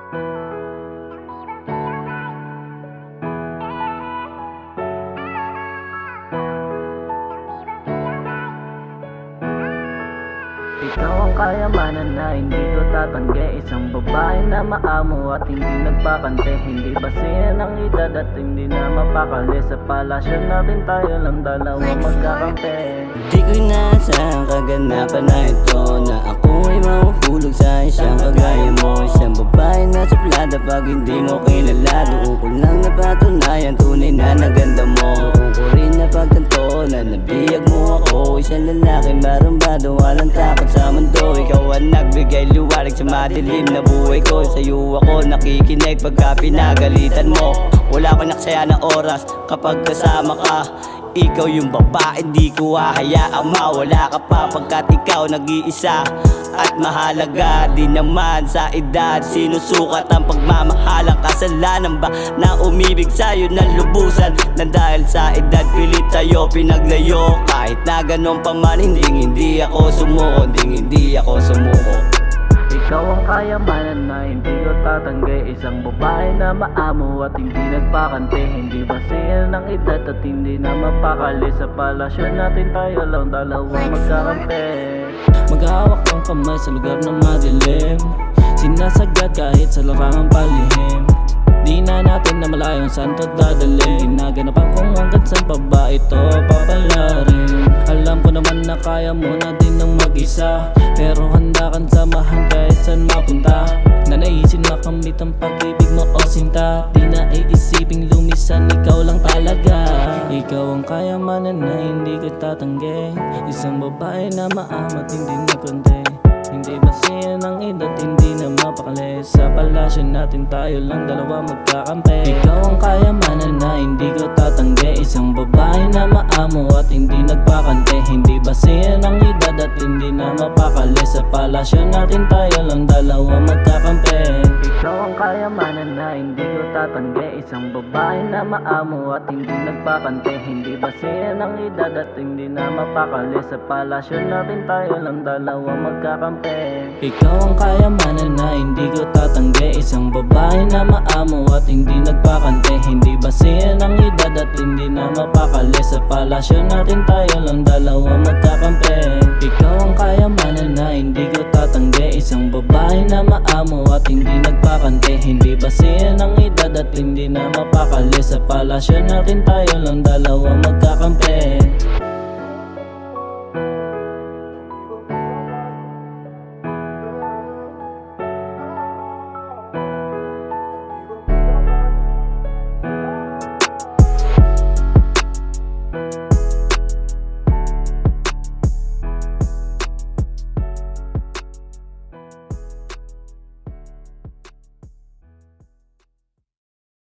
Ikaw ang kayamanan na hindi ko tatanggi. Isang babae na maamo at hindi nagpakante. Hindi basihan ang edad at hindi na mapakali. Sa palasyo natin tayo lang dalawa magkakampi. Di ko inaasahang kaganapan na ito, na ako ay mahuhulog sa isang kagaya mo. Isang babae na suplada pag hindi mo kilala. Doon ko lang napatunayan tunay na naganda mo. Doon ko rin napagtanto na nabiyag mo ako. Isang lalaki marumbado, walang takot sa mundo. Ikaw ang nagbigay liwanag sa madilim na buhay ko. Sa'yo ako nakikinig pagka pinagalitan mo. Wala ko naksaya na oras kapag kasama ka. Ikaw yung babae, di ko hahayaang mawala ka pa, pagkat ikaw nag-iisa at mahalaga. Di naman sa edad sinusukat ang pagmamahalang. Kasalanan ba na umibig sa'yo ng lubusan, na dahil sa edad pilit tayo pinaglayo? Kahit na ganon pa man, hindi ako sumuko, hindi ako sumuko. Ikaw ang kayamanan na hindi ko tatanggi. Isang babae na maamo at hindi nagpakante. Hindi basihan ng edad at hindi na mapakali. Sa palasyo natin tayo lang dalawa magkakampi. Maghahawak ng kamay sa lugar na madilim, sinasagad kahit sa larangang palihim. Di na natin na malayong saan to dadalhin. Ginaganapan kung hanggang saan pa ba ito papalarin. Alam ko naman na kaya mo na din ng mag-isa, pero handa kang samahan kahit saan mapunta. Na naisin makamit ang pag-ibig mo o sinta. Di na iisiping lumisan, ikaw lang talaga. Ikaw ang kayamanan na hindi ko tatanggi. Isang babae na maamat hindi nagkonte. Hindi basihan ng edad, hindi na mapakali. Sa palasyo natin tayo lang dalawa magkakampi. Ikaw ang kayamanan na hindi ko tatanggi. Isang babae na maamo at hindi nagpakante. Hindi basihan ng edad at hindi na mapakali. Sa palasyo natin tayo lang dalawa magkakampi. Ikaw ang kayamanan na hindi ko tatanggi. Isang babae na maamo at hindi nagpakante. Hindi basihan ng edad at hindi na mapakali. Sa palasyo natin tayo lang dalawa magkakampi. Ikaw ang kayamanan na hindi ko tatanggi. Isang babae na maamo at hindi nagpakante. Hindi basihan ng edad at hindi na mapakali. Sa palasyo natin tayo lang dalawa magkakampi. Ikaw ang kayamanan na hindi ko tatanggi. Isang babae na maamo at hindi nagpakante. Hindi basihan ng edad at hindi na mapakali. Sa palasyo natin tayo lang dalawa magkakampi.